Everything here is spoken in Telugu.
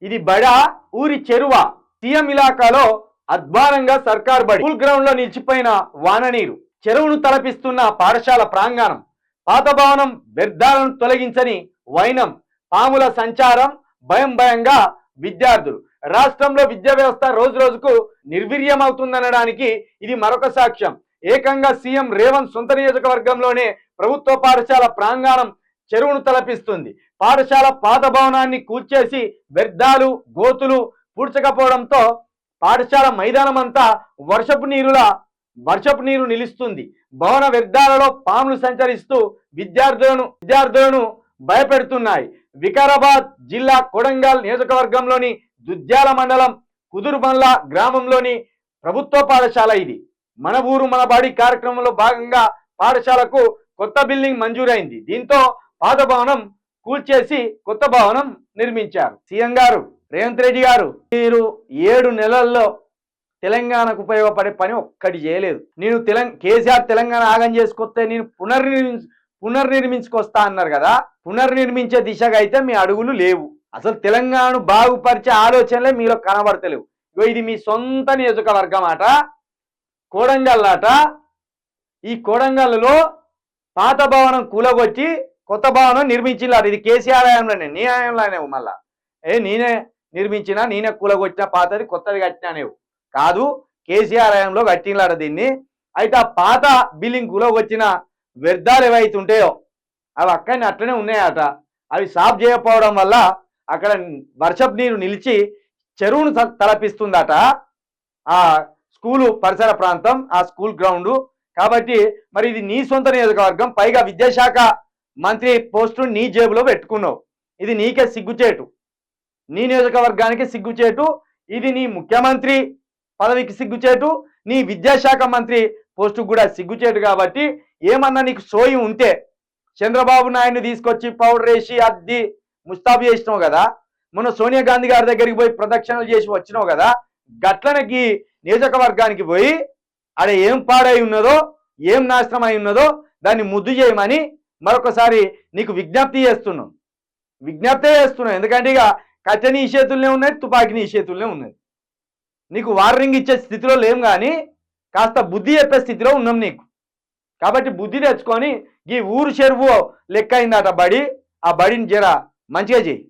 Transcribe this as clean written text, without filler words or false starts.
ఇది బడా ఊరి చెరువ. సీఎం ఇలాకాలో అద్భుతంగా సర్కార్ బడి. స్కూల్ గ్రౌండ్ లో నిలిచిపోయిన వాననీరు, చెరువును తలపిస్తున్న పాఠశాల ప్రాంగణం, పాత భవనం వ్యర్థాలను తొలగించని వైనం, పాముల సంచారం, భయంగా విద్యార్థులు. రాష్ట్రంలో విద్యా వ్యవస్థ రోజు రోజుకు నిర్వీర్యమవుతుందనడానికి ఇది మరొక సాక్ష్యం. ఏకంగా సీఎం రేవంత్ సొంత నియోజకవర్గంలోనే ప్రభుత్వ పాఠశాల ప్రాంగణం చెరువును తలపిస్తుంది. పాఠశాల పాత భవనాన్ని కూల్చేసి వ్యర్థాలు గోతులు పూడ్చకపోవడంతో పాఠశాల మైదానం అంతా వర్షపు నీరు నిలుస్తుంది. భవన వ్యర్థాలలో పాములు సంచరిస్తూ విద్యార్థులను భయపెడుతున్నాయి. వికారాబాద్ జిల్లా కొడంగల్ నియోజకవర్గంలోని దుద్యాల మండలం కుదురుమల్ల గ్రామంలోని ప్రభుత్వ పాఠశాల ఇది. మన ఊరు మన బడి కార్యక్రమంలో భాగంగా పాఠశాలకు కొత్త బిల్డింగ్ మంజూరైంది. దీంతో పాత భవనం కూల్చేసి కొత్త భవనం నిర్మించారు. సీఎం గారు రేవంత్ రెడ్డి గారు, మీరు 7 నెలల్లో తెలంగాణకు ఉపయోగపడే పని ఒక్కటి చేయలేదు. నేను కేసీఆర్ తెలంగాణ ఆగం చేసుకొస్తే నేను పునర్నిర్మించుకొస్తా అన్నారు కదా, పునర్నిర్మించే దిశగా అయితే మీ అడుగులు లేవు. అసలు తెలంగాణను బాగుపరిచే ఆలోచనలే మీలో కనబడతలేవు. ఇది మీ సొంత నియోజకవర్గం అట, కోడంగల్ అట. ఈ కోడంగల్లో పాత భవనం కూలగొచ్చి కొత్త భవనం నిర్మించినారు. ఇది కేసీఆర్ హయాంలోనే, నీ హయాంలోనే. మళ్ళా నేనే నిర్మించినా, నేనే కూలగొచ్చిన, పాతది కొత్తది కట్టినానేవు కాదు, కేసీఆర్ హయాంలో కట్టినాడ దీన్ని. అయితే ఆ పాత బిల్డింగ్ కూలగొచ్చిన వ్యర్థాలు ఏవైతే ఉంటాయో అవి అక్కడనే అట్లనే ఉన్నాయట. అవి సాఫ్ చేయకపోవడం వల్ల అక్కడ వర్షపు నీరు నిలిచి చెరువును తలపిస్తుందట ఆ స్కూలు పరిసర ప్రాంతం, ఆ స్కూల్ గ్రౌండ్. కాబట్టి మరి ఇది నీ సొంత నియోజకవర్గం, పైగా విద్యాశాఖ మంత్రి పోస్టును నీ జేబులో పెట్టుకున్నావు. ఇది నీకే సిగ్గుచేటు, నీ నియోజకవర్గానికి సిగ్గుచేటు. ఇది నీ ముఖ్యమంత్రి పదవికి సిగ్గుచేటు, నీ విద్యాశాఖ మంత్రి పోస్టుకు కూడా సిగ్గుచేటు. కాబట్టి ఏమన్నా నీకు సోయి ఉంటే చంద్రబాబు నాయుడిని తీసుకొచ్చి పౌడర్ వేసి అద్ది ముస్తాబు చేసినావు కదా, మొన్న సోనియా గాంధీ గారి దగ్గరికి పోయి ప్రదక్షిణలు చేసి వచ్చినావు కదా, గట్లనకి నియోజకవర్గానికి పోయి ఆడ ఏం పాడై ఉన్నదో, ఏం నాశనం అయి ఉన్నదో దాన్ని ముద్దు చేయమని మరొకసారి నీకు విజ్ఞప్తి చేస్తున్నాం. ఎందుకంటే ఇక కట్టె నీ చేతుల్నే ఉన్నది, తుపాకీ నీ చేతుల్నే ఉన్నది. నీకు వార్నింగ్ ఇచ్చే స్థితిలో లేం, కానీ కాస్త బుద్ధి చెప్పే స్థితిలో ఉన్నాం నీకు. కాబట్టి బుద్ధి తెచ్చుకొని ఈ ఊరు చెరువు లెక్క అయిందట బడి, ఆ బడిని జర మంచిగా చేయి.